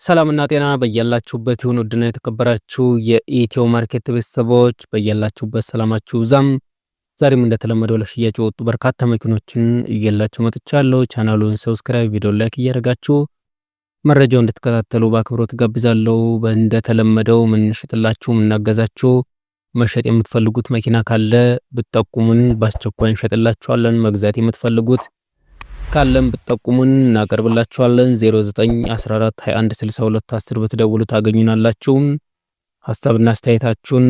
ሰላምና ጤና በያላችሁበት ይሁን። ውድና የተከበራችሁ የኢትዮ ማርኬት ቤተሰቦች በያላችሁበት ሰላማችሁ ይብዛም። ዛሬም እንደተለመደው ለሽያጭ የወጡ በርካታ መኪኖችን እየላችሁ መጥቻለሁ። ቻናሉን ሰብስክራይብ፣ ቪዲዮ ላይክ እያደረጋችሁ መረጃውን እንድትከታተሉ በአክብሮት ጋብዛለሁ። እንደተለመደው ምን እንሸጥላችሁ፣ ምን እናገዛችሁ፣ መሸጥ የምትፈልጉት መኪና ካለ ብትጠቁሙን በአስቸኳይ እንሸጥላችኋለን። መግዛት የምትፈልጉት ካለም ብትጠቁሙን እናቀርብላችኋለን። 0914216210 ብትደውሉ ታገኙናላችሁ። ሐሳብና አስተያየታችሁን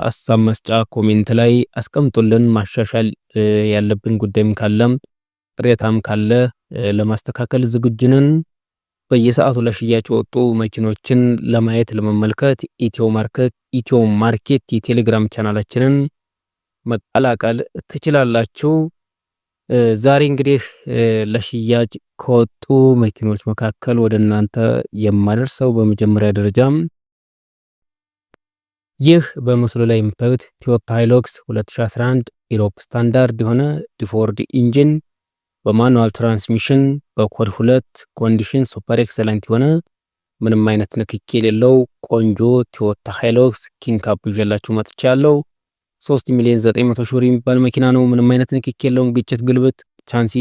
ሐሳብ መስጫ ኮሜንት ላይ አስቀምጡልን። ማሻሻል ያለብን ጉዳይም ካለም ቅሬታም ካለ ለማስተካከል ዝግጁ ነን። በየሰዓቱ ለሽያጭ ወጡ መኪኖችን ለማየት ለመመልከት ኢትዮ ማርኬት የቴሌግራም ቻናላችንን መቀላቀል ትችላላችሁ። ዛሬ እንግዲህ ለሽያጭ ከወጡ መኪኖች መካከል ወደ እናንተ የማደርሰው በመጀመሪያ ደረጃም ይህ በምስሉ ላይ የምታዩት ቶዮታ ሃይሉክስ 2011 ኢሮፕ ስታንዳርድ የሆነ ዲፎርድ ኢንጂን በማኑዋል ትራንስሚሽን በኮድ 2 ኮንዲሽን ሱፐር ኤክሰለንት የሆነ ምንም አይነት ንክኪ የሌለው ቆንጆ ቶዮታ ሃይሉክስ ኪንግ ካፕ ይዤላችሁ መጥቻለሁ። 3,900,000 ብር የሚባል መኪና ነው። ምንም አይነት ንክኪ የለውም። ግጭት፣ ግልብጥ፣ ቻንሲ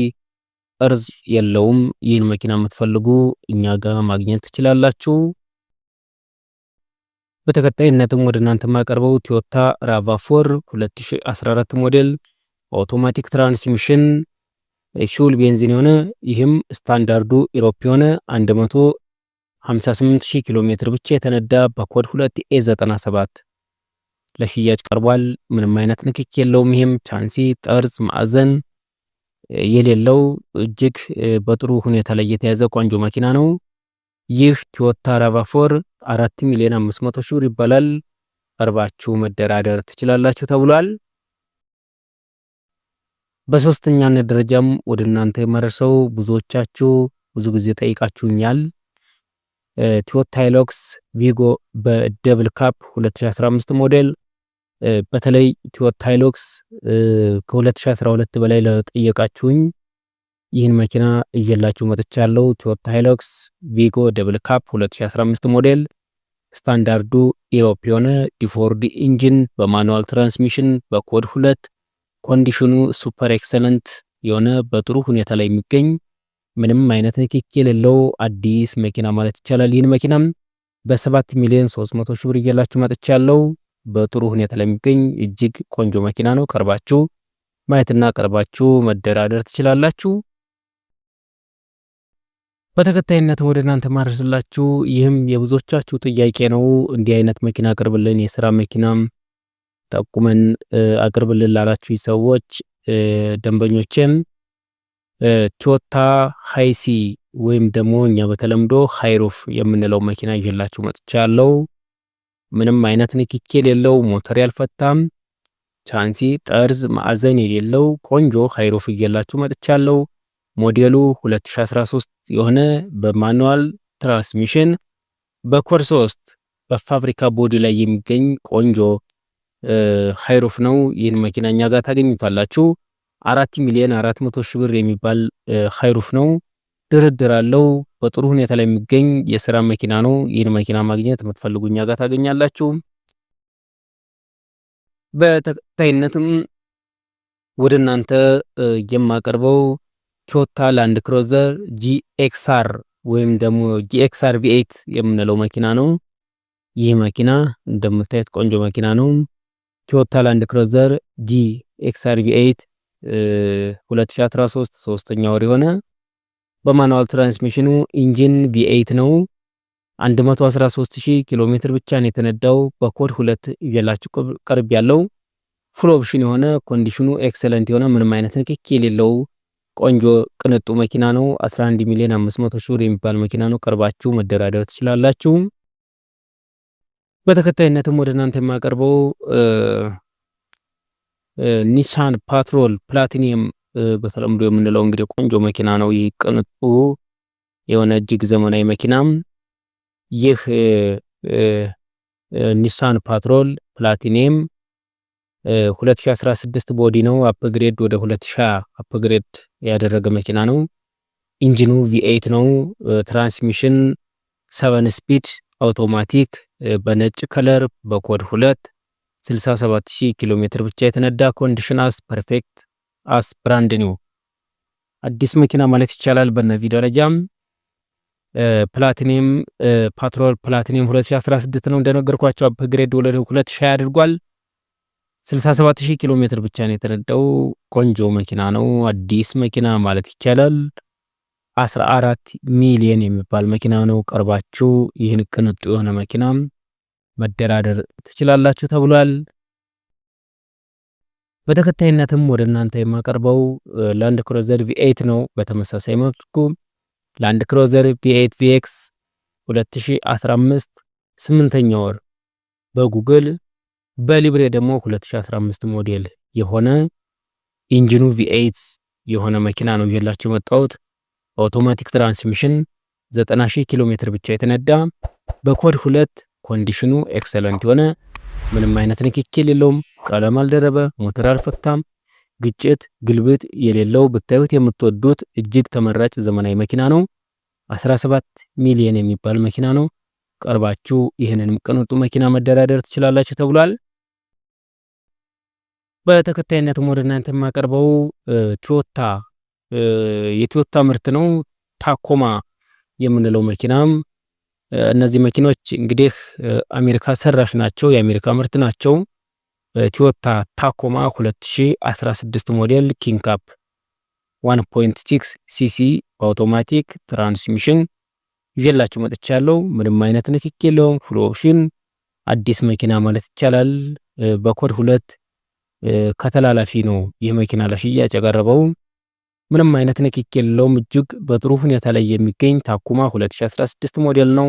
እርዝ የለውም። ይህን መኪና የምትፈልጉ እኛ ጋር ማግኘት ትችላላችሁ። በተከታይነትም ወደ እናንተ ማቀርበው ቶዮታ ራቫ4 2014 ሞዴል አውቶማቲክ ትራንስሚሽን ሹል ቤንዚን የሆነ ይህም ስታንዳርዱ ኢሮፕ የሆነ 158,000 ኪሎ ሜትር ብቻ የተነዳ በኮድ 2 ኤ97 ለሽያጭ ቀርቧል። ምንም አይነት ንክኪ የለውም። ይሄም ቻንሲ ጠርዝ ማዕዘን የሌለው እጅግ በጥሩ ሁኔታ ላይ የተያዘ ቆንጆ መኪና ነው። ይህ ቶዮታ ራቫ4 4,500,000 ብር ይባላል። ቀርባችሁ መደራደር ትችላላችሁ ተብሏል። በሶስተኛነት ደረጃም ወደ እናንተ የመረሰው ብዙዎቻችሁ ብዙ ጊዜ ጠይቃችሁኛል። ቶዮታ ሃይሉክስ ቪጎ በደብል ካፕ 2015 ሞዴል በተለይ ቶዮታ ሃይሉክስ ከ2012 በላይ ለጠየቃችሁኝ ይህን መኪና እየላችሁ መጥቻለሁ። ቶዮታ ሃይሉክስ ቪጎ ደብል ካፕ 2015 ሞዴል ስታንዳርዱ ኢሮፕ የሆነ ዲፎርድ ኢንጂን በማኑዋል ትራንስሚሽን በኮድ 2 ኮንዲሽኑ ሱፐር ኤክሰለንት የሆነ በጥሩ ሁኔታ ላይ የሚገኝ ምንም አይነት ንክኪ የሌለው አዲስ መኪና ማለት ይቻላል። ይህን መኪናም በ7,300,000 ብር እየላችሁ መጥቻለሁ። በጥሩ ሁኔታ ላይ የሚገኝ እጅግ ቆንጆ መኪና ነው። ቀርባችሁ ማየትና ቀርባችሁ መደራደር ትችላላችሁ። በተከታይነት ወደ እናንተ ማድረስላችሁ ይህም የብዙዎቻችሁ ጥያቄ ነው። እንዲህ አይነት መኪና አቅርብልን፣ የሥራ መኪናም ጠቁመን አቅርብልን ላላችሁ ሰዎች ደንበኞቼም ቶዮታ ሃይሲ ወይም ደግሞ እኛ በተለምዶ ሃይሩፍ የምንለው መኪና ይዤላችሁ መጥቻለሁ። ምንም አይነት ንክኪ የሌለው ሞተር ያልፈታም ቻንሲ ጠርዝ ማዕዘን የሌለው ቆንጆ ሃይሩፍ ይዤላችሁ መጥቻለሁ። ሞዴሉ 2013 የሆነ በማኑዋል ትራንስሚሽን በኮድ 3 በፋብሪካ ቦዲ ላይ የሚገኝ ቆንጆ ሃይሩፍ ነው። ይህን መኪና እኛ ጋር ታገኙታላችሁ። 4,400,000 ብር የሚባል ሃይሩፍ ነው። ድርድር አለው። በጥሩ ሁኔታ ላይ የሚገኝ የሥራ መኪና ነው። ይህን መኪና ማግኘት የምትፈልጉ እኛ ጋር ታገኛላችሁ። በተከታይነትም ወደ እናንተ የማቀርበው ቶዮታ ላንድ ክሩዘር ጂኤክስአር ወይም ደግሞ ጂኤክስአር V8 የምንለው መኪና ነው። ይህ መኪና እንደምታዩት ቆንጆ መኪና ነው። ቶዮታ ላንድ ክሩዘር ጂኤክስአር V8 2013 ሶስተኛ ወር የሆነ በማኑዋል ትራንስሚሽኑ ኢንጂን V8 ነው። 113,000 ኪሎ ሜትር ብቻ ነው የተነዳው። በኮድ 2 ይላችሁ ቀርብ ያለው ፉል ኦፕሽን የሆነ ኮንዲሽኑ ኤክሰለንት የሆነ ምንም አይነት ንክኪ የሌለው ቆንጆ ቅንጡ መኪና ነው። 11,500,000 ብር የሚባል መኪና ነው። ቀርባችሁ መደራደር ትችላላችሁ። በተከታይነትም ወደ እናንተ የማቀርበው ኒሳን ፓትሮል ፕላቲኒየም በተለምዶ የምንለው እንግዲህ ቆንጆ መኪና ነው። ይህ ቅንጡ የሆነ እጅግ ዘመናዊ መኪናም ይህ ኒሳን ፓትሮል ፕላቲኒየም 2016 ቦዲ ነው። አፕግሬድ ወደ 2020 አፕግሬድ ያደረገ መኪና ነው። ኢንጂኑ V8 ነው። ትራንስሚሽን 7 ስፒድ አውቶማቲክ በነጭ ከለር በኮድ 2 67000 ኪሎ ሜትር ብቻ የተነዳ ኮንዲሽን አስ ፐርፌክት አስ ብራንድ ኒው አዲስ መኪና ማለት ይቻላል። በነዚህ ደረጃም ፕላቲኒየም ፓትሮል ፕላቲኒየም 2016 ነው እንደነገርኳችሁ። አፕግሬድ ወደ 2020 አድርጓል። 67000 ኪሎ ሜትር ብቻ ነው የተነዳው። ቆንጆ መኪና ነው። አዲስ መኪና ማለት ይቻላል። 14 ሚሊዮን የሚባል መኪና ነው። ቀርባችሁ ይህን ቅንጡ የሆነ መኪና መደራደር ትችላላችሁ ተብሏል። በተከታይነትም ወደ እናንተ የማቀርበው ላንድ ክሩዘር V8 ነው። በተመሳሳይ መልኩ ላንድ ክሩዘር V8 VX 2015 8ኛ ወር በጉግል በሊብሬ ደግሞ 2015 ሞዴል የሆነ ኢንጂኑ V8 የሆነ መኪና ነው ይዤላችሁ መጣሁት። አውቶማቲክ ትራንስሚሽን 90000 ኪሎ ሜትር ብቻ የተነዳ በኮድ 2 ኮንዲሽኑ ኤክሰለንት የሆነ ምንም አይነት ንክኪ የሌለውም፣ ቀለም አልደረበ፣ ሞተር አልፈታም፣ ግጭት ግልብጥ የሌለው ብታዩት የምትወዱት እጅግ ተመራጭ ዘመናዊ መኪና ነው። 17 ሚሊዮን የሚባል መኪና ነው። ቀርባችሁ ይህንንም ቅንጡ መኪና መደራደር ትችላላችሁ ተብሏል። በተከታይነትም ወደ እናንተ የማቀርበው ቶዮታ የቶዮታ ምርት ነው። ታኮማ የምንለው መኪናም እነዚህ መኪኖች እንግዲህ አሜሪካ ሰራሽ ናቸው፣ የአሜሪካ ምርት ናቸው። ቶዮታ ታኮማ 2016 ሞዴል ኪንካፕ 1.6 ሲሲ አውቶማቲክ ትራንስሚሽን ይዤላችሁ መጥቻለሁ። ምንም አይነት ንክኪ የለውም። ፉል ኦፕሽን አዲስ መኪና ማለት ይቻላል። በኮድ 2 ከተላላፊ ነው ይህ መኪና ለሽያጭ የቀረበው። ምንም አይነት ንክኪ የለውም። እጅግ በጥሩ ሁኔታ ላይ የሚገኝ ታኩማ 2016 ሞዴል ነው።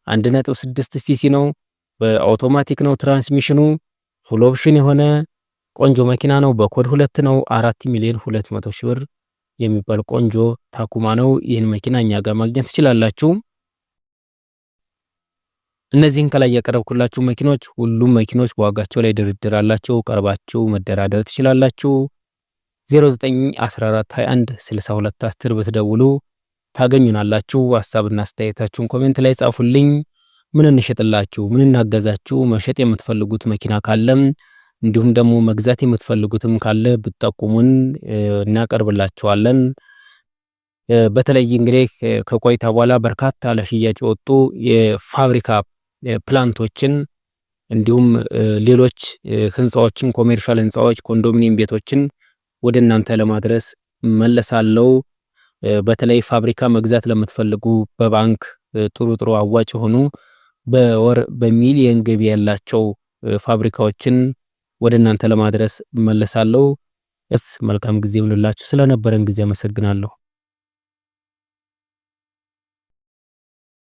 1.6 ሲሲ ነው። በአውቶማቲክ ነው ትራንስሚሽኑ። ፉል ኦፕሽን የሆነ ቆንጆ መኪና ነው። በኮድ 2 ነው። 4 ሚሊዮን 200 ሺህ ብር የሚባል ቆንጆ ታኩማ ነው። ይህን መኪና እኛ ጋር ማግኘት ትችላላችሁ። እነዚህን ከላይ ያቀረብኩላችሁ መኪኖች ሁሉም መኪኖች ዋጋቸው ላይ ድርድር አላቸው። ቀርባችሁ መደራደር ትችላላችሁ። 0914216210 ብትደውሉ ታገኙናላችሁ። ሐሳብና አስተያየታችሁን ኮሜንት ላይ ጻፉልኝ። ምን እንሸጥላችሁ፣ ምን እናገዛችሁ፣ መሸጥ የምትፈልጉት መኪና ካለም እንዲሁም ደግሞ መግዛት የምትፈልጉትም ካለ ብትጠቁሙን እናቀርብላችኋለን። በተለይ እንግዲህ ከቆይታ በኋላ በርካታ ለሽያጭ የወጡ የፋብሪካ ፕላንቶችን እንዲሁም ሌሎች ህንጻዎችን፣ ኮሜርሻል ህንጻዎች፣ ኮንዶሚኒየም ቤቶችን ወደ እናንተ ለማድረስ መለሳለው። በተለይ ፋብሪካ መግዛት ለምትፈልጉ በባንክ ጥሩ አዋጭ ሆኑ በወር በሚሊየን ገቢ ያላቸው ፋብሪካዎችን ወደ እናንተ ለማድረስ መለሳለው። መልካም ጊዜ ይሁንላችሁ። ስለነበረን ጊዜ አመሰግናለሁ።